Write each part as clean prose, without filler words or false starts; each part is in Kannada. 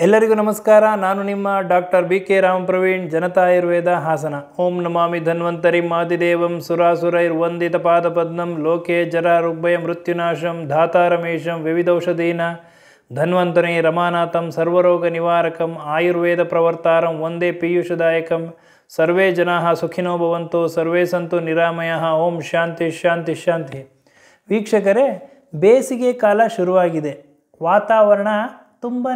ಎಲ್ಲರಿಗೂ ನಮಸ್ಕಾರ. ನಾನು ನಿಮ್ಮ ಡಾಕ್ಟರ್ BK ರಾಮಪ್ರವೀಣ್, ಜನತಾ ಆಯುರ್ವೇದ ಹಾಸನ. ಓಂ ನಮಾಮಿ ಧನ್ವಂತರಿ ಮಾದಿದೇವಂ ಸುರಾಸುರೈರ್ವಂದಿತ ಪಾದಪದ್ಮಂ ಲೋಕೆ ಜರಾರುಗ್ಭಯ ಮೃತ್ಯುನಾಶಂ ಧಾತಾರಮೇಶಂ ವಿವಿಧೌಷಧೀನ ಧನ್ವಂತರಿ ರಮಾನಾಥಂ ಸರ್ವರೋಗ ನಿವಾರಕಂ ಆಯುರ್ವೇದ ಪ್ರವರ್ತಾರಂ ವಂದೇ ಪೀಯೂಷದಾಯಕಂ. ಸರ್ವೇ ಜನಾಃ ಸುಖಿನೋ ಭವಂತು, ಸರ್ವೇ ಸಂತು ನಿರಾಮಯಃ. ಓಂ ಶಾಂತಿ ಶಾಂತಿ ಶಾಂತಿ. ವೀಕ್ಷಕರೇ, ಬೇಸಿಗೆ ಕಾಲ ಶುರುವಾಗಿದೆ. ವಾತಾವರಣ ತುಂಬಾ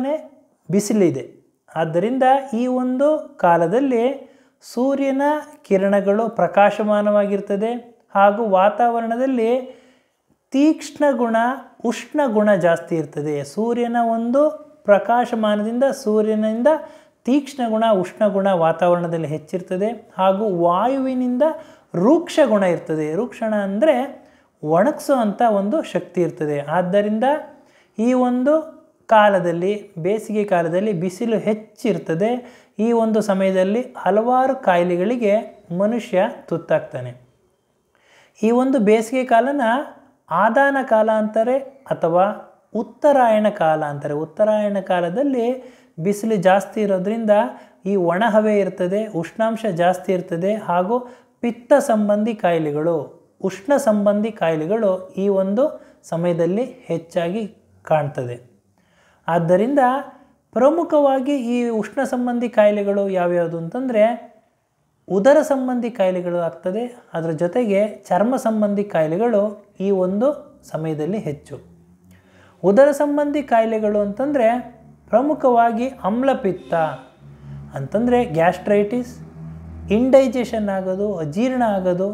ಬಿಸಿಲಿದೆ. ಆದ್ದರಿಂದ ಈ ಒಂದು ಕಾಲದಲ್ಲಿ ಸೂರ್ಯನ ಕಿರಣಗಳು ಪ್ರಕಾಶಮಾನವಾಗಿರ್ತದೆ ಹಾಗೂ ವಾತಾವರಣದಲ್ಲಿ ತೀಕ್ಷ್ಣ ಗುಣ, ಉಷ್ಣ ಗುಣ ಜಾಸ್ತಿ ಇರ್ತದೆ. ಸೂರ್ಯನ ಒಂದು ಪ್ರಕಾಶಮಾನದಿಂದ ಸೂರ್ಯನಿಂದ ತೀಕ್ಷ್ಣ ಗುಣ, ಉಷ್ಣ ಗುಣ ವಾತಾವರಣದಲ್ಲಿ ಹೆಚ್ಚಿರ್ತದೆ. ಹಾಗೂ ವಾಯುವಿನಿಂದ ರೂಕ್ಷ ಗುಣ ಇರ್ತದೆ. ರೂಕ್ಷಣ ಅಂದರೆ ಒಣಗಿಸುವಂಥ ಒಂದು ಶಕ್ತಿ ಇರ್ತದೆ. ಆದ್ದರಿಂದ ಈ ಒಂದು ಕಾಲದಲ್ಲಿ, ಬೇಸಿಗೆ ಕಾಲದಲ್ಲಿ ಬಿಸಿಲು ಹೆಚ್ಚಿರ್ತದೆ. ಈ ಒಂದು ಸಮಯದಲ್ಲಿ ಹಲವಾರು ಕಾಯಿಲೆಗಳಿಗೆ ಮನುಷ್ಯ ತುತ್ತಾಗ್ತಾನೆ. ಈ ಒಂದು ಬೇಸಿಗೆ ಕಾಲನ ಆದಾನ ಕಾಲ ಅಂತಾರೆ ಅಥವಾ ಉತ್ತರಾಯಣ ಕಾಲ ಅಂತಾರೆ. ಉತ್ತರಾಯಣ ಕಾಲದಲ್ಲಿ ಬಿಸಿಲು ಜಾಸ್ತಿ ಇರೋದ್ರಿಂದ ಈ ಒಣ ಹವೆ ಇರ್ತದೆ, ಉಷ್ಣಾಂಶ ಜಾಸ್ತಿ ಇರ್ತದೆ ಹಾಗೂ ಪಿತ್ತ ಸಂಬಂಧಿ ಕಾಯಿಲೆಗಳು, ಉಷ್ಣ ಸಂಬಂಧಿ ಕಾಯಿಲೆಗಳು ಈ ಒಂದು ಸಮಯದಲ್ಲಿ ಹೆಚ್ಚಾಗಿ ಕಾಣ್ತದೆ. ಆದ್ದರಿಂದ ಪ್ರಮುಖವಾಗಿ ಈ ಉಷ್ಣ ಸಂಬಂಧಿ ಕಾಯಿಲೆಗಳು ಯಾವ್ಯಾವುದು ಅಂತಂದರೆ ಉದರ ಸಂಬಂಧಿ ಕಾಯಿಲೆಗಳು ಆಗ್ತದೆ. ಅದರ ಜೊತೆಗೆ ಚರ್ಮ ಸಂಬಂಧಿ ಕಾಯಿಲೆಗಳು ಈ ಒಂದು ಸಮಯದಲ್ಲಿ ಹೆಚ್ಚು. ಉದರ ಸಂಬಂಧಿ ಕಾಯಿಲೆಗಳು ಅಂತಂದರೆ ಪ್ರಮುಖವಾಗಿ ಆಮ್ಲಪಿತ್ತ ಅಂತಂದರೆ ಗ್ಯಾಸ್ಟ್ರೈಟಿಸ್, ಇಂಡೈಜೆಷನ್ ಆಗೋದು, ಅಜೀರ್ಣ ಆಗೋದು,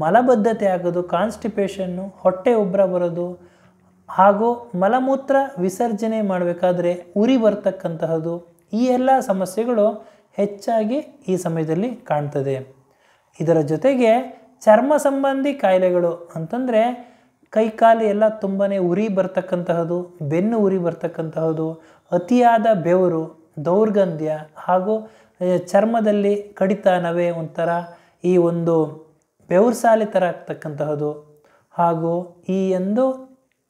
ಮಲಬದ್ಧತೆ ಆಗೋದು, ಕಾನ್ಸ್ಟಿಪೇಷನ್ನು, ಹೊಟ್ಟೆ ಉಬ್ಬರ ಬರೋದು ಹಾಗೂ ಮಲಮೂತ್ರ ವಿಸರ್ಜನೆ ಮಾಡಬೇಕಾದ್ರೆ ಉರಿ ಬರ್ತಕ್ಕಂತಹದ್ದು, ಈ ಎಲ್ಲ ಸಮಸ್ಯೆಗಳು ಹೆಚ್ಚಾಗಿ ಈ ಸಮಯದಲ್ಲಿ ಕಾಣ್ತದೆ. ಇದರ ಜೊತೆಗೆ ಚರ್ಮ ಸಂಬಂಧಿ ಕಾಯಿಲೆಗಳು ಅಂತಂದರೆ ಕೈಕಾಲು ಎಲ್ಲ ತುಂಬಾ ಉರಿ ಬರ್ತಕ್ಕಂತಹದ್ದು, ಬೆನ್ನು ಉರಿ ಬರ್ತಕ್ಕಂತಹದ್ದು, ಅತಿಯಾದ ಬೆವರು, ದೌರ್ಗಂಧ್ಯ ಹಾಗೂ ಚರ್ಮದಲ್ಲಿ ಕಡಿತ, ನವೆ, ಒಂಥರ ಈ ಒಂದು ಬೆವರ್ಸಾಲೆ ಥರ ಆಗ್ತಕ್ಕಂತಹದ್ದು ಹಾಗೂ ಈ ಒಂದು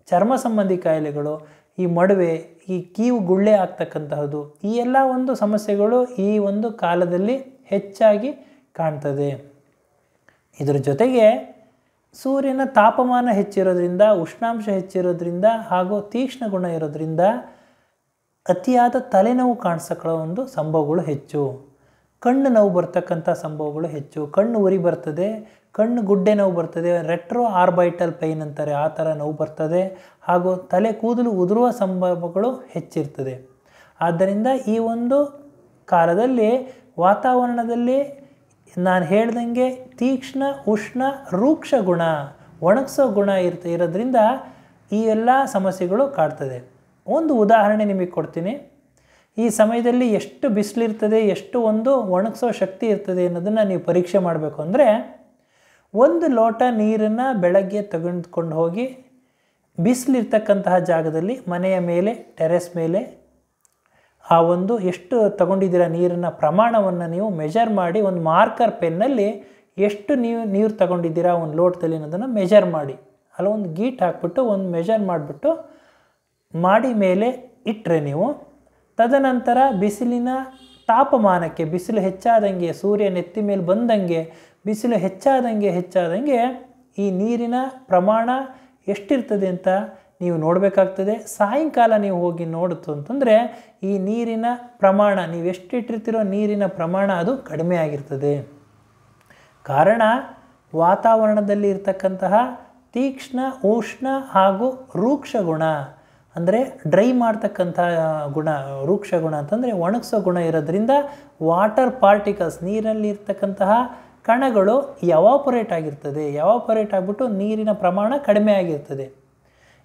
ಚರ್ಮ ಸಂಬಂಧಿ ಕಾಯಿಲೆಗಳು, ಈ ಮಡುವೆ, ಈ ಕೀವು ಗುಳ್ಳೆ ಆಗ್ತಕ್ಕಂತಹದ್ದು, ಈ ಎಲ್ಲ ಒಂದು ಸಮಸ್ಯೆಗಳು ಈ ಒಂದು ಕಾಲದಲ್ಲಿ ಹೆಚ್ಚಾಗಿ ಕಾಣ್ತದೆ. ಇದರ ಜೊತೆಗೆ ಸೂರ್ಯನ ತಾಪಮಾನ ಹೆಚ್ಚಿರೋದ್ರಿಂದ, ಉಷ್ಣಾಂಶ ಹೆಚ್ಚಿರೋದ್ರಿಂದ ಹಾಗೂ ತೀಕ್ಷ್ಣ ಗುಣ ಇರೋದ್ರಿಂದ ಅತಿಯಾದ ತಲೆನೋವು ಕಾಣಿಸಕೊಳ್ಳೋ ಒಂದು ಸಂಭವಗಳು ಹೆಚ್ಚು. ಕಣ್ಣು ನೋವು ಬರ್ತಕ್ಕಂಥ ಸಂಭವಗಳು ಹೆಚ್ಚು. ಕಣ್ಣು ಉರಿ ಬರ್ತದೆ, ಕಣ್ಣು ಗುಡ್ಡೆ ನೋವು ಬರ್ತದೆ, ರೆಟ್ರೋ ಆರ್ಬೈಟಲ್ ಪೈನ್ ಅಂತಾರೆ, ಆ ಥರ ನೋವು ಬರ್ತದೆ ಹಾಗೂ ತಲೆ ಕೂದಲು ಉದುರುವ ಸಂಭವಗಳು ಹೆಚ್ಚಿರ್ತದೆ. ಆದ್ದರಿಂದ ಈ ಒಂದು ಕಾಲದಲ್ಲಿ ವಾತಾವರಣದಲ್ಲಿ ನಾನು ಹೇಳ್ದಂಗೆ ತೀಕ್ಷ್ಣ, ಉಷ್ಣ, ರೂಕ್ಷ ಗುಣ, ಒಣಗಿಸೋ ಗುಣ ಇರೋದ್ರಿಂದ ಈ ಎಲ್ಲ ಸಮಸ್ಯೆಗಳು ಕಾಡ್ತದೆ. ಒಂದು ಉದಾಹರಣೆ ನಿಮಗೆ ಕೊಡ್ತೀನಿ. ಈ ಸಮಯದಲ್ಲಿ ಎಷ್ಟು ಬಿಸಿಲಿರ್ತದೆ, ಎಷ್ಟು ಒಂದು ಒಣಗಿಸೋ ಶಕ್ತಿ ಇರ್ತದೆ ಅನ್ನೋದನ್ನು ನೀವು ಪರೀಕ್ಷೆ ಮಾಡಬೇಕು ಅಂದರೆ, ಒಂದು ಲೋಟ ನೀರನ್ನು ಬೆಳಗ್ಗೆ ತೆಗೆದುಕೊಂಡು ಹೋಗಿ ಬಿಸಿಲಿರ್ತಕ್ಕಂತಹ ಜಾಗದಲ್ಲಿ ಮನೆಯ ಮೇಲೆ, ಟೆರೆಸ್ ಮೇಲೆ ಆ ಒಂದು ಎಷ್ಟು ತಗೊಂಡಿದ್ದೀರ ನೀರನ್ನು ಪ್ರಮಾಣವನ್ನು ನೀವು ಮೆಜರ್ ಮಾಡಿ ಒಂದು ಮಾರ್ಕರ್ ಪೆನ್ನಲ್ಲಿ ಎಷ್ಟು ನೀರು ತಗೊಂಡಿದ್ದೀರಾ ಒಂದು ಲೋಟದಲ್ಲಿ ಅನ್ನೋದನ್ನು ಮೆಜರ್ ಮಾಡಿ, ಅಲ್ಲ ಒಂದು ಗೀಟ್ ಹಾಕ್ಬಿಟ್ಟು ಒಂದು ಮೆಜರ್ ಮಾಡಿಬಿಟ್ಟು ಮಾಡಿ ಮೇಲೆ ಇಟ್ಟರೆ ನೀವು, ತದನಂತರ ಬಿಸಿಲಿನ ತಾಪಮಾನಕ್ಕೆ, ಬಿಸಿಲು ಹೆಚ್ಚಾದಂಗೆ, ಸೂರ್ಯ ನೆತ್ತಿ ಮೇಲೆ ಬಂದಂಗೆ ಬಿಸಿಲು ಹೆಚ್ಚಾದಂಗೆ ಈ ನೀರಿನ ಪ್ರಮಾಣ ಎಷ್ಟಿರ್ತದೆ ಅಂತ ನೀವು ನೋಡಬೇಕಾಗ್ತದೆ. ಸಾಯಂಕಾಲ ನೀವು ಹೋಗಿ ನೋಡಿತು ಅಂತಂದರೆ ಈ ನೀರಿನ ಪ್ರಮಾಣ, ನೀವು ಎಷ್ಟಿಟ್ಟಿರ್ತೀರೋ ನೀರಿನ ಪ್ರಮಾಣ ಅದು ಕಡಿಮೆ ಆಗಿರ್ತದೆ. ಕಾರಣ ವಾತಾವರಣದಲ್ಲಿ ಇರ್ತಕ್ಕಂತಹ ತೀಕ್ಷ್ಣ, ಉಷ್ಣ ಹಾಗೂ ರೂಕ್ಷ ಗುಣ ಅಂದರೆ ಡ್ರೈ ಮಾಡ್ತಕ್ಕಂಥ ಗುಣ, ರೂಕ್ಷ ಗುಣ ಅಂತಂದರೆ ಒಣಗಿಸೋ ಗುಣ ಇರೋದ್ರಿಂದ ವಾಟರ್ ಪಾರ್ಟಿಕಲ್ಸ್, ನೀರಲ್ಲಿ ಇರ್ತಕ್ಕಂತಹ ಕಣಗಳು ಎವಾಪರೇಟ್ ಆಗಿರ್ತದೆ. ಎವಾಪರೇಟ್ ಆಗಿಬಿಟ್ಟು ನೀರಿನ ಪ್ರಮಾಣ ಕಡಿಮೆ ಆಗಿರ್ತದೆ.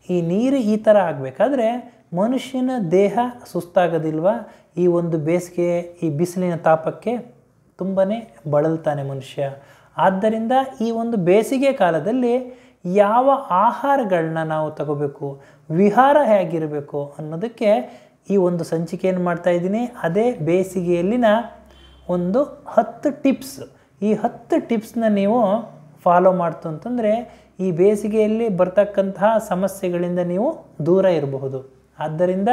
ಈ ನೀರು ಈ ಥರ ಆಗಬೇಕಾದ್ರೆ ಮನುಷ್ಯನ ದೇಹ ಸುಸ್ತಾಗೋದಿಲ್ವ? ಈ ಒಂದು ಬೇಸಿಗೆ, ಈ ಬಿಸಿಲಿನ ತಾಪಕ್ಕೆ ತುಂಬಾ ಬಳಲ್ತಾನೆ ಮನುಷ್ಯ. ಆದ್ದರಿಂದ ಈ ಒಂದು ಬೇಸಿಗೆ ಕಾಲದಲ್ಲಿ ಯಾವ ಆಹಾರಗಳನ್ನ ನಾವು ತಗೋಬೇಕು, ವಿಹಾರ ಹೇಗಿರಬೇಕು ಅನ್ನೋದಕ್ಕೆ ಈ ಒಂದು ಸಂಚಿಕೆಯನ್ನು ಮಾಡ್ತಾಯಿದ್ದೀನಿ. ಅದೇ ಬೇಸಿಗೆಯಲ್ಲಿನ ಒಂದು 10 ಟಿಪ್ಸ್. ಈ 10 ಟಿಪ್ಸ್ನ ನೀವು ಫಾಲೋ ಮಾಡ್ತು ಅಂತಂದರೆ ಈ ಬೇಸಿಗೆಯಲ್ಲಿ ಬರ್ತಕ್ಕಂತಹ ಸಮಸ್ಯೆಗಳಿಂದ ನೀವು ದೂರ ಇರಬಹುದು. ಆದ್ದರಿಂದ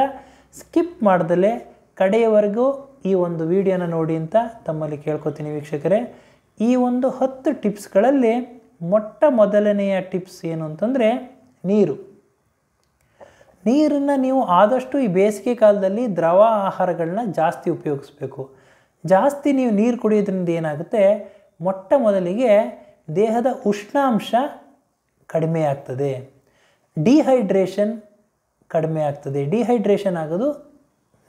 ಸ್ಕಿಪ್ ಮಾಡ್ದಲೇ ಕಡೆಯವರೆಗೂ ಈ ಒಂದು ವಿಡಿಯೋನ ನೋಡಿ ಅಂತ ತಮ್ಮಲ್ಲಿ ಕೇಳ್ಕೊತೀನಿ ವೀಕ್ಷಕರೇ. ಈ ಒಂದು 10 ಟಿಪ್ಸ್ಗಳಲ್ಲಿ ಮೊಟ್ಟ ಮೊದಲನೆಯ ಟಿಪ್ಸ್ ಏನು ಅಂತಂದರೆ ನೀರು. ನೀರನ್ನು ನೀವು ಆದಷ್ಟು ಈ ಬೇಸಿಗೆ ಕಾಲದಲ್ಲಿ ದ್ರವ ಆಹಾರಗಳನ್ನ ಜಾಸ್ತಿ ಉಪಯೋಗಿಸ್ಬೇಕು. ಜಾಸ್ತಿ ನೀವು ನೀರು ಕುಡಿಯೋದ್ರಿಂದ ಏನಾಗುತ್ತೆ, ಮೊಟ್ಟ ಮೊದಲಿಗೆ ದೇಹದ ಉಷ್ಣಾಂಶ ಕಡಿಮೆ ಆಗ್ತದೆ, ಡಿಹೈಡ್ರೇಷನ್ ಕಡಿಮೆ ಆಗ್ತದೆ, ಡಿಹೈಡ್ರೇಷನ್ ಆಗೋದು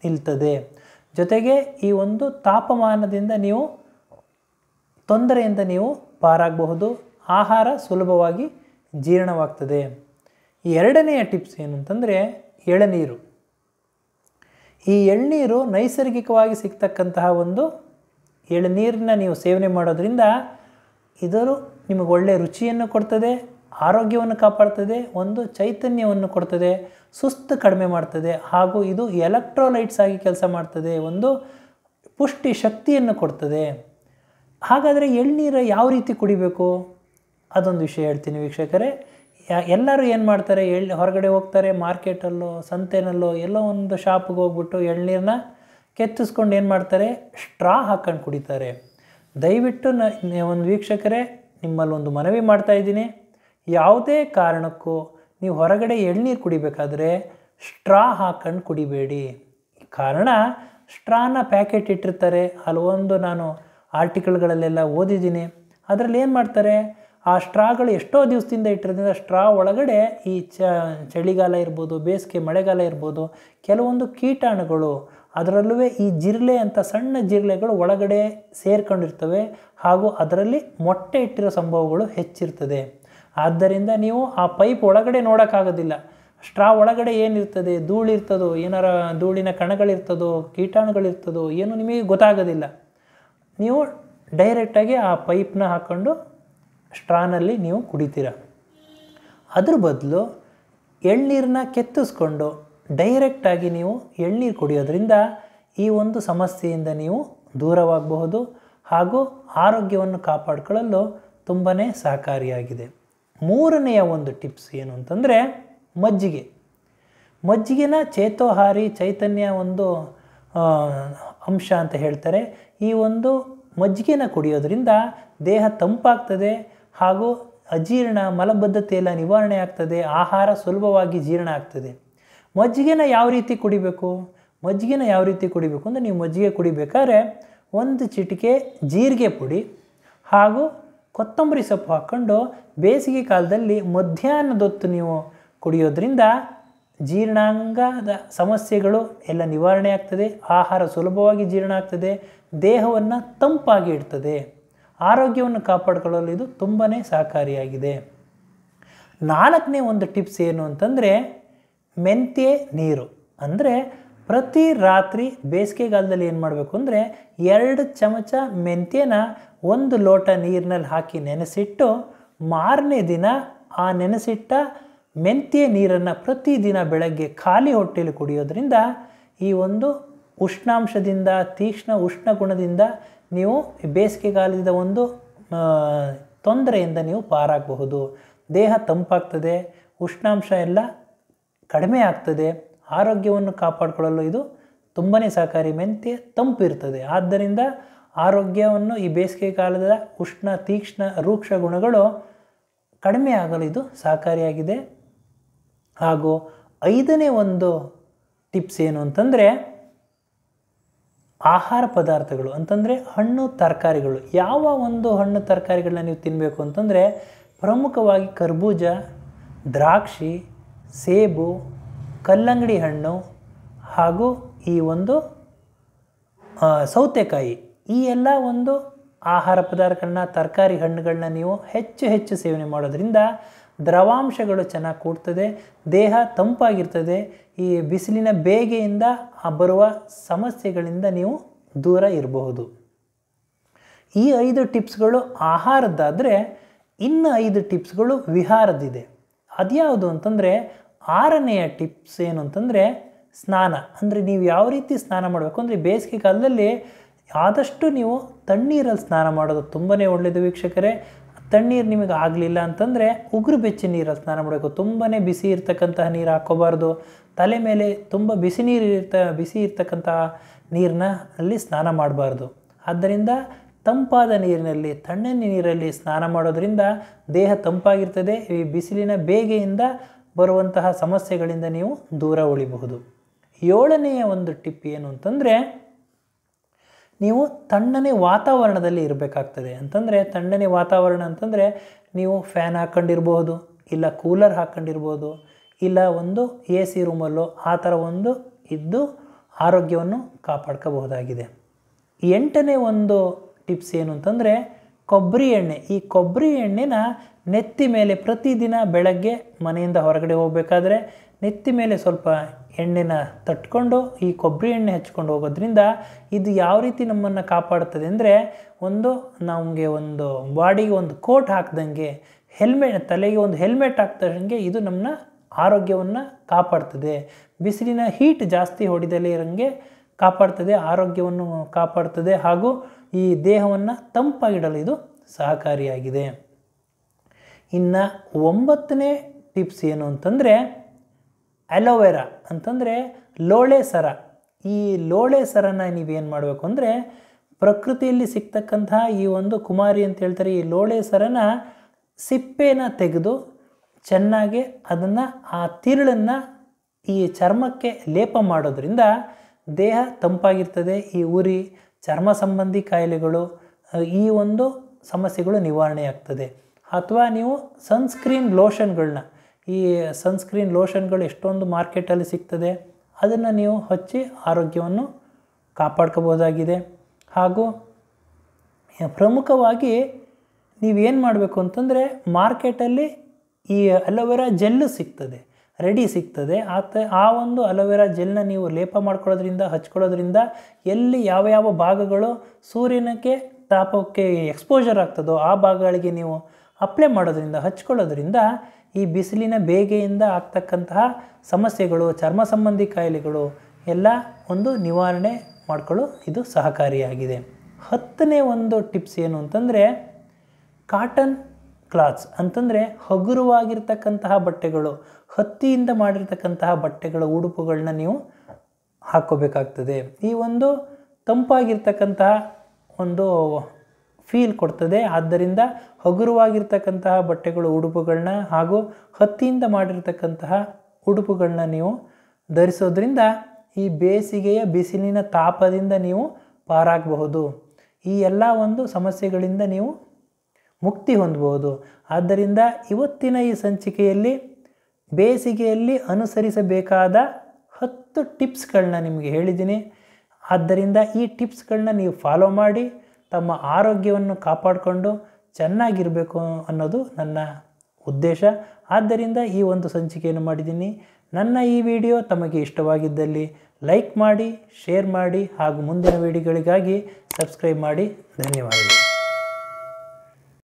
ನಿಲ್ತದೆ. ಜೊತೆಗೆ ಈ ಒಂದು ತಾಪಮಾನದಿಂದ ನೀವು ತೊಂದರೆಯಿಂದ ನೀವು ಪಾರಾಗಬಹುದು, ಆಹಾರ ಸುಲಭವಾಗಿ ಜೀರ್ಣವಾಗ್ತದೆ. ಎರಡನೆಯ ಟಿಪ್ಸ್ ಏನು ಅಂತಂದರೆ ಎಳನೀರು. ಈ ಎಳನೀರು ನೈಸರ್ಗಿಕವಾಗಿ ಸಿಗ್ತಕ್ಕಂತಹ ಒಂದು ಎಳನೀರನ್ನ ನೀವು ಸೇವನೆ ಮಾಡೋದ್ರಿಂದ ಇದರ ನಿಮಗೆ ಒಳ್ಳೆಯ ರುಚಿಯನ್ನು ಕೊಡ್ತದೆ, ಆರೋಗ್ಯವನ್ನು ಕಾಪಾಡ್ತದೆ, ಒಂದು ಚೈತನ್ಯವನ್ನು ಕೊಡ್ತದೆ, ಸುಸ್ತು ಕಡಿಮೆ ಮಾಡ್ತದೆ, ಹಾಗೂ ಇದು ಎಲೆಕ್ಟ್ರೋಲೈಟ್ಸ್ ಆಗಿ ಕೆಲಸ ಮಾಡ್ತದೆ, ಒಂದು ಪುಷ್ಟಿ ಶಕ್ತಿಯನ್ನು ಕೊಡ್ತದೆ. ಹಾಗಾದರೆ ಎಳನೀರು ಯಾವ ರೀತಿ ಕುಡಿಬೇಕು ಅದೊಂದು ವಿಷಯ ಹೇಳ್ತೀನಿ ವೀಕ್ಷಕರೇ. ಎಲ್ಲರೂ ಏನು ಮಾಡ್ತಾರೆ, ಹೊರಗಡೆ ಹೋಗ್ತಾರೆ, ಮಾರ್ಕೆಟಲ್ಲೋ ಸಂತೆನಲ್ಲೋ ಎಲ್ಲೋ ಒಂದು ಶಾಪ್ಗೆ ಹೋಗ್ಬಿಟ್ಟು ಎಳನೀರನ್ನ ಕೆತ್ತಿಸ್ಕೊಂಡು ಏನು ಮಾಡ್ತಾರೆ, ಸ್ಟ್ರಾ ಹಾಕ್ಕೊಂಡು ಕುಡಿತಾರೆ. ದಯವಿಟ್ಟು ಒಂದು ವೀಕ್ಷಕರೇ ನಿಮ್ಮಲ್ಲಿ ಒಂದು ಮನವಿ ಮಾಡ್ತಾಯಿದ್ದೀನಿ, ಯಾವುದೇ ಕಾರಣಕ್ಕೂ ನೀವು ಹೊರಗಡೆ ಎಳನೀರು ಕುಡಿಬೇಕಾದ್ರೆ ಸ್ಟ್ರಾ ಹಾಕ್ಕೊಂಡು ಕುಡಿಬೇಡಿ. ಕಾರಣ, ಸ್ಟ್ರಾನ ಪ್ಯಾಕೆಟ್ ಇಟ್ಟಿರ್ತಾರೆ, ಅಲ್ಲೊಂದು ನಾನು ಆರ್ಟಿಕಲ್ಗಳಲ್ಲೆಲ್ಲ ಓದಿದ್ದೀನಿ. ಅದರಲ್ಲಿ ಏನು ಮಾಡ್ತಾರೆ, ಆ ಸ್ಟ್ರಾಗಳು ಎಷ್ಟೋ ದಿವಸದಿಂದ ಇಟ್ಟಿರೋದ್ರಿಂದ ಸ್ಟ್ರಾ ಒಳಗಡೆ ಈ ಚಳಿಗಾಲ ಇರ್ಬೋದು, ಬೇಸಿಗೆ ಮಳೆಗಾಲ ಇರ್ಬೋದು, ಕೆಲವೊಂದು ಕೀಟಾಣುಗಳು, ಅದರಲ್ಲೂ ಈ ಜಿರಳೆ ಅಂತ ಸಣ್ಣ ಜಿರಳೆಗಳು ಒಳಗಡೆ ಸೇರ್ಕೊಂಡಿರ್ತವೆ, ಹಾಗೂ ಅದರಲ್ಲಿ ಮೊಟ್ಟೆ ಇಟ್ಟಿರೋ ಸಂಭವಗಳು ಹೆಚ್ಚಿರ್ತದೆ. ಆದ್ದರಿಂದ ನೀವು ಆ ಪೈಪ್ ಒಳಗಡೆ ನೋಡೋಕ್ಕಾಗೋದಿಲ್ಲ. ಸ್ಟ್ರಾ ಒಳಗಡೆ ಏನಿರ್ತದೆ, ಧೂಳಿರ್ತದೋ, ಏನಾರ ಧೂಳಿನ ಕಣಗಳಿರ್ತದೋ, ಕೀಟಾಣುಗಳಿರ್ತದೋ ಏನು ನಿಮಗೆ ಗೊತ್ತಾಗೋದಿಲ್ಲ. ನೀವು ಡೈರೆಕ್ಟಾಗಿ ಆ ಪೈಪ್ನ ಹಾಕ್ಕೊಂಡು ಸ್ಟ್ರಾನಲ್ಲಿ ನೀವು ಕುಡಿತೀರ. ಅದ್ರ ಬದಲು ಎಳನೀರನ್ನ ಕೆತ್ತಿಸ್ಕೊಂಡು ಡೈರೆಕ್ಟಾಗಿ ನೀವು ಎಳನೀರು ಕುಡಿಯೋದ್ರಿಂದ ಈ ಒಂದು ಸಮಸ್ಯೆಯಿಂದ ನೀವು ದೂರವಾಗಬಹುದು, ಹಾಗೂ ಆರೋಗ್ಯವನ್ನು ಕಾಪಾಡಿಕೊಳ್ಳಲು ತುಂಬಾ ಸಹಕಾರಿಯಾಗಿದೆ. ಮೂರನೆಯ ಒಂದು ಟಿಪ್ಸ್ ಏನು ಅಂತಂದರೆ ಮಜ್ಜಿಗೆ. ಮಜ್ಜಿಗೆನ ಚೇತೋಹಾರಿ, ಚೈತನ್ಯ ಒಂದು ಅಂಶ ಅಂತ ಹೇಳ್ತಾರೆ. ಈ ಒಂದು ಮಜ್ಜಿಗೆನ ಕುಡಿಯೋದ್ರಿಂದ ದೇಹ ತಂಪಾಗ್ತದೆ, ಹಾಗೂ ಅಜೀರ್ಣ, ಮಲಬದ್ಧತೆ ಎಲ್ಲ ನಿವಾರಣೆ ಆಗ್ತದೆ, ಆಹಾರ ಸುಲಭವಾಗಿ ಜೀರ್ಣ ಆಗ್ತದೆ. ಮಜ್ಜಿಗೆನ ಯಾವ ರೀತಿ ಕುಡಿಬೇಕು ಅಂದರೆ ನೀವು ಮಜ್ಜಿಗೆ ಕುಡಿಬೇಕಾದ್ರೆ ಒಂದು ಚಿಟಿಕೆ ಜೀರಿಗೆ ಪುಡಿ ಹಾಗೂ ಕೊತ್ತಂಬರಿ ಸೊಪ್ಪು ಹಾಕ್ಕೊಂಡು ಬೇಸಿಗೆ ಕಾಲದಲ್ಲಿ ಮಧ್ಯಾಹ್ನದೊತ್ತು ನೀವು ಕುಡಿಯೋದ್ರಿಂದ ಜೀರ್ಣಾಂಗದ ಸಮಸ್ಯೆಗಳು ಎಲ್ಲ ನಿವಾರಣೆ ಆಗ್ತದೆ, ಆಹಾರ ಸುಲಭವಾಗಿ ಜೀರ್ಣ ಆಗ್ತದೆ, ದೇಹವನ್ನು ತಂಪಾಗಿ ಇಡ್ತದೆ, ಆರೋಗ್ಯವನ್ನು ಕಾಪಾಡಿಕೊಳ್ಳಲು ಇದು ತುಂಬಾ ಸಹಕಾರಿಯಾಗಿದೆ. ನಾಲ್ಕನೇ ಒಂದು ಟಿಪ್ಸ್ ಏನು ಅಂತಂದರೆ ಮೆಂತ್ಯ ನೀರು. ಅಂದರೆ ಪ್ರತಿ ರಾತ್ರಿ ಬೇಸಿಗೆಗಾಲದಲ್ಲಿ ಏನು ಮಾಡಬೇಕು ಅಂದರೆ 2 ಚಮಚ ಮೆಂತ್ಯನ 1 ಲೋಟ ನೀರಿನಲ್ಲಿ ಹಾಕಿ ನೆನೆಸಿಟ್ಟು ಮಾರನೇ ದಿನ ಆ ನೆನೆಸಿಟ್ಟ ಮೆಂತ್ಯ ನೀರನ್ನು ಪ್ರತಿದಿನ ಬೆಳಗ್ಗೆ ಖಾಲಿ ಹೊಟ್ಟೆಯಲ್ಲಿ ಕುಡಿಯೋದ್ರಿಂದ ಈ ಒಂದು ಉಷ್ಣಾಂಶದಿಂದ, ತೀಕ್ಷ್ಣ ಉಷ್ಣ ಗುಣದಿಂದ ನೀವು ಬೇಸಿಗೆಗಾಲದ ಒಂದು ತೊಂದರೆಯಿಂದ ನೀವು ಪಾರಾಗಬಹುದು. ದೇಹ ತಂಪಾಗ್ತದೆ, ಉಷ್ಣಾಂಶ ಎಲ್ಲ ಕಡಿಮೆ ಆಗ್ತದೆ, ಆರೋಗ್ಯವನ್ನು ಕಾಪಾಡಿಕೊಳ್ಳಲು ಇದು ತುಂಬಾ ಸಹಕಾರಿ. ಮೆಂತ್ಯ ತಂಪಿರ್ತದೆ, ಆದ್ದರಿಂದ ಆರೋಗ್ಯವನ್ನು ಈ ಬೇಸಿಗೆ ಕಾಲದ ಉಷ್ಣ, ತೀಕ್ಷ್ಣ, ರೂಕ್ಷ ಗುಣಗಳು ಕಡಿಮೆ ಆಗಲು ಇದು ಸಹಕಾರಿಯಾಗಿದೆ. ಹಾಗೂ 5ನೇ ಒಂದು ಟಿಪ್ಸ್ ಏನು ಅಂತಂದರೆ ಆಹಾರ ಪದಾರ್ಥಗಳು ಅಂತಂದರೆ ಹಣ್ಣು ತರಕಾರಿಗಳು. ಯಾವ ಒಂದು ಹಣ್ಣು ತರಕಾರಿಗಳನ್ನ ನೀವು ತಿನ್ನಬೇಕು ಅಂತಂದರೆ ಪ್ರಮುಖವಾಗಿ ಕರ್ಬೂಜ, ದ್ರಾಕ್ಷಿ, ಸೇಬು, ಕಲ್ಲಂಗಡಿ ಹಣ್ಣು ಹಾಗೂ ಈ ಒಂದು ಸೌತೆಕಾಯಿ, ಈ ಎಲ್ಲ ಒಂದು ಆಹಾರ ಪದಾರ್ಥಗಳನ್ನ, ತರಕಾರಿ ಹಣ್ಣುಗಳನ್ನ ನೀವು ಹೆಚ್ಚು ಸೇವನೆ ಮಾಡೋದ್ರಿಂದ ದ್ರವಾಂಶಗಳು ಚೆನ್ನಾಗಿ ಕೂಡ್ತದೆ, ದೇಹ ತಂಪಾಗಿರ್ತದೆ, ಈ ಬಿಸಿಲಿನ ಬೇಗೆಯಿಂದ ಬರುವ ಸಮಸ್ಯೆಗಳಿಂದ ನೀವು ದೂರ ಇರಬಹುದು. ಈ 5 ಟಿಪ್ಸ್ಗಳು ಆಹಾರದ್ದಾದರೆ ಇನ್ನು 5 ಟಿಪ್ಸ್ಗಳು ವಿಹಾರದ್ದಿದೆ. ಅದ್ಯಾವುದು ಅಂತಂದರೆ 6ನೆಯ ಟಿಪ್ಸ್ ಏನು ಅಂತಂದರೆ ಸ್ನಾನ. ಅಂದರೆ ನೀವು ಯಾವ ರೀತಿ ಸ್ನಾನ ಮಾಡಬೇಕು ಅಂದರೆ ಬೇಸಿಗೆ ಕಾಲದಲ್ಲಿ ಆದಷ್ಟು ನೀವು ತಣ್ಣೀರಲ್ಲಿ ಸ್ನಾನ ಮಾಡೋದು ತುಂಬಾ ಒಳ್ಳೆಯದು ವೀಕ್ಷಕರೇ. ತಣ್ಣೀರು ನಿಮಗೆ ಆಗಲಿಲ್ಲ ಅಂತಂದರೆ ಉಗುರು ಬೆಚ್ಚ ನೀರಲ್ಲಿ ಸ್ನಾನ ಮಾಡಬೇಕು. ತುಂಬಾ ಬಿಸಿ ಇರ್ತಕ್ಕಂತಹ ನೀರು ಹಾಕ್ಕೋಬಾರ್ದು. ತಲೆ ಮೇಲೆ ತುಂಬ ಬಿಸಿ ಇರ್ತಕ್ಕಂತಹ ನೀರನ್ನ ಅಲ್ಲಿ ಸ್ನಾನ ಮಾಡಬಾರ್ದು. ಆದ್ದರಿಂದ ತಂಪಾದ ನೀರಿನಲ್ಲಿ, ತಣ್ಣನೆ ನೀರಲ್ಲಿ ಸ್ನಾನ ಮಾಡೋದರಿಂದ ದೇಹ ತಂಪಾಗಿರ್ತದೆ. ಈ ಬಿಸಿಲಿನ ಬೇಗೆಯಿಂದ ಬರುವಂತಹ ಸಮಸ್ಯೆಗಳಿಂದ ನೀವು ದೂರ ಉಳಿಬಹುದು. 7ನೆಯ ಒಂದು ಟಿಪ್ ಏನು ಅಂತಂದರೆ, ನೀವು ತಣ್ಣನೆ ವಾತಾವರಣದಲ್ಲಿ ಇರಬೇಕಾಗ್ತದೆ. ಅಂತಂದರೆ ತಣ್ಣನೆ ವಾತಾವರಣ ಅಂತಂದರೆ ನೀವು ಫ್ಯಾನ್ ಹಾಕ್ಕೊಂಡಿರ್ಬೋದು, ಇಲ್ಲ ಕೂಲರ್ ಹಾಕ್ಕೊಂಡಿರ್ಬೋದು, ಇಲ್ಲ ಒಂದು AC ರೂಮಲ್ಲೋ ಆ ಥರ ಒಂದು ಇದ್ದು ಆರೋಗ್ಯವನ್ನು ಕಾಪಾಡ್ಕೋಬಹುದಾಗಿದೆ. 8ನೇ ಒಂದು ಟಿಪ್ಸ್ ಏನು ಅಂತಂದರೆ ಕೊಬ್ಬರಿ ಎಣ್ಣೆ. ಈ ಕೊಬ್ಬರಿ ಎಣ್ಣೆನ ನೆತ್ತಿ ಮೇಲೆ ಪ್ರತಿದಿನ ಬೆಳಗ್ಗೆ ಮನೆಯಿಂದ ಹೊರಗಡೆ ಹೋಗಬೇಕಾದ್ರೆ ನೆತ್ತಿ ಮೇಲೆ ಸ್ವಲ್ಪ ಎಣ್ಣೆನ ತಟ್ಕೊಂಡು ಈ ಕೊಬ್ಬರಿ ಎಣ್ಣೆ ಹಚ್ಕೊಂಡು ಹೋಗೋದ್ರಿಂದ ಇದು ಯಾವ ರೀತಿ ನಮ್ಮನ್ನು ಕಾಪಾಡ್ತದೆ ಅಂದರೆ, ನಮಗೆ ಒಂದು ಬಾಡಿಗೆ ಒಂದು ಕೋಟ್ ಹಾಕ್ದಂಗೆ, ತಲೆಗೆ ಒಂದು ಹೆಲ್ಮೆಟ್ ಹಾಕ್ದಂಗೆ ಇದು ನಮ್ಮನ್ನ ಆರೋಗ್ಯವನ್ನು ಕಾಪಾಡ್ತದೆ. ಬಿಸಿಲಿನ ಹೀಟ್ ಜಾಸ್ತಿ ಹೊಡಿದಲೇ ಇರೋಂಗೆ ಕಾಪಾಡ್ತದೆ, ಆರೋಗ್ಯವನ್ನು ಕಾಪಾಡ್ತದೆ, ಹಾಗೂ ಈ ದೇಹವನ್ನು ತಂಪಾಗಿಡಲು ಇದು ಸಹಕಾರಿಯಾಗಿದೆ. ಇನ್ನು 9ನೇ ಟಿಪ್ಸ್ ಏನು ಅಂತಂದರೆ ಅಲೋವೆರಾ ಅಂತಂದರೆ ಲೋಳೆ ಸರ. ಈ ಲೋಳೆ ಸರನ ನೀವೇನು ಮಾಡಬೇಕು ಅಂದರೆ, ಪ್ರಕೃತಿಯಲ್ಲಿ ಸಿಗ್ತಕ್ಕಂತಹ ಈ ಒಂದು ಕುಮಾರಿ ಅಂತ ಹೇಳ್ತಾರೆ, ಈ ಲೋಳೆ ಸರನ ಸಿಪ್ಪೆನ ತೆಗೆದು ಚೆನ್ನಾಗಿ ಅದನ್ನು ಆ ತಿರುಳನ್ನು ಈ ಚರ್ಮಕ್ಕೆ ಲೇಪ ಮಾಡೋದ್ರಿಂದ ದೇಹ ತಂಪಾಗಿರ್ತದೆ. ಈ ಉರಿ, ಚರ್ಮ ಸಂಬಂಧಿ ಕಾಯಿಲೆಗಳು, ಈ ಒಂದು ಸಮಸ್ಯೆಗಳು ನಿವಾರಣೆ ಆಗ್ತದೆ. ಅಥವಾ ನೀವು ಸನ್ಸ್ಕ್ರೀನ್ ಲೋಷನ್ಗಳನ್ನ, ಈ ಸನ್ಸ್ಕ್ರೀನ್ ಲೋಷನ್ಗಳು ಎಷ್ಟೊಂದು ಮಾರ್ಕೆಟಲ್ಲಿ ಸಿಗ್ತದೆ, ಅದನ್ನು ನೀವು ಹಚ್ಚಿ ಆರೋಗ್ಯವನ್ನು ಕಾಪಾಡ್ಕೋಬೋದಾಗಿದೆ. ಹಾಗೂ ಪ್ರಮುಖವಾಗಿ ನೀವೇನು ಮಾಡಬೇಕು ಅಂತಂದರೆ, ಮಾರ್ಕೆಟಲ್ಲಿ ಈ ಅಲೋವೆರಾ ಜೆಲ್ಲು ಸಿಗ್ತದೆ, ರೆಡಿ ಸಿಗ್ತದೆ. ಆ ಒಂದು ಅಲೋವೆರಾ ಜೆಲ್ನ ನೀವು ಲೇಪ ಮಾಡ್ಕೊಳ್ಳೋದ್ರಿಂದ, ಹಚ್ಕೊಳ್ಳೋದ್ರಿಂದ ಎಲ್ಲಿ ಯಾವ ಯಾವ ಭಾಗಗಳು ಸೂರ್ಯನಕ್ಕೆ ತಾಪಕ್ಕೆ ಎಕ್ಸ್ಪೋಜರ್ ಆಗ್ತದೋ ಆ ಭಾಗಗಳಿಗೆ ನೀವು ಅಪ್ಲೈ ಮಾಡೋದ್ರಿಂದ, ಹಚ್ಕೊಳ್ಳೋದ್ರಿಂದ ಈ ಬಿಸಿಲಿನ ಬೇಗೆಯಿಂದ ಆಗ್ತಕ್ಕಂತಹ ಸಮಸ್ಯೆಗಳು, ಚರ್ಮ ಸಂಬಂಧಿ ಕಾಯಿಲೆಗಳು ಎಲ್ಲ ಒಂದು ನಿವಾರಣೆ ಮಾಡಿಕೊಳ್ಳೋ ಇದು ಸಹಕಾರಿಯಾಗಿದೆ. 10ನೇ ಒಂದು ಟಿಪ್ಸ್ ಏನು ಅಂತಂದರೆ ಕಾಟನ್ ಕ್ಲಾತ್ಸ್ ಅಂತಂದರೆ ಹಗುರವಾಗಿರ್ತಕ್ಕಂತಹ ಬಟ್ಟೆಗಳು, ಹತ್ತಿಯಿಂದ ಮಾಡಿರ್ತಕ್ಕಂತಹ ಬಟ್ಟೆಗಳ ಉಡುಪುಗಳನ್ನ ನೀವು ಹಾಕ್ಕೋಬೇಕಾಗ್ತದೆ. ಈ ಒಂದು ತಂಪಾಗಿರ್ತಕ್ಕಂತಹ ಒಂದು ಫೀಲ್ ಕೊಡ್ತದೆ. ಆದ್ದರಿಂದ ಹಗುರವಾಗಿರ್ತಕ್ಕಂತಹ ಬಟ್ಟೆಗಳು, ಉಡುಪುಗಳನ್ನ ಹಾಗೂ ಹತ್ತಿಯಿಂದ ಮಾಡಿರ್ತಕ್ಕಂತಹ ಉಡುಪುಗಳನ್ನ ನೀವು ಧರಿಸೋದ್ರಿಂದ ಈ ಬೇಸಿಗೆಯ ಬಿಸಿಲಿನ ತಾಪದಿಂದ ನೀವು ಪಾರಾಗಬಹುದು. ಈ ಎಲ್ಲ ಒಂದು ಸಮಸ್ಯೆಗಳಿಂದ ನೀವು ಮುಕ್ತಿ ಹೊಂದಬಹುದು. ಆದ್ದರಿಂದ ಇವತ್ತಿನ ಈ ಸಂಚಿಕೆಯಲ್ಲಿ ಬೇಸಿಗೆಯಲ್ಲಿ ಅನುಸರಿಸಬೇಕಾದ 10 ಟಿಪ್ಸ್ಗಳನ್ನ ನಿಮಗೆ ಹೇಳಿದ್ದೀನಿ. ಆದ್ದರಿಂದ ಈ ಟಿಪ್ಸ್ಗಳನ್ನ ನೀವು ಫಾಲೋ ಮಾಡಿ ತಮ್ಮ ಆರೋಗ್ಯವನ್ನು ಕಾಪಾಡಿಕೊಂಡು ಚೆನ್ನಾಗಿರಬೇಕು ಅನ್ನೋದು ನನ್ನ ಉದ್ದೇಶ. ಆದ್ದರಿಂದ ಈ ಒಂದು ಸಂಚಿಕೆಯನ್ನು ಮಾಡಿದ್ದೀನಿ. ನನ್ನ ಈ ವಿಡಿಯೋ ತಮಗೆ ಇಷ್ಟವಾಗಿದ್ದಲ್ಲಿ ಲೈಕ್ ಮಾಡಿ, ಶೇರ್ ಮಾಡಿ ಹಾಗೂ ಮುಂದಿನ ವಿಡಿಯೋಗಳಿಗಾಗಿ ಸಬ್ಸ್ಕ್ರೈಬ್ ಮಾಡಿ. ಧನ್ಯವಾದಗಳು.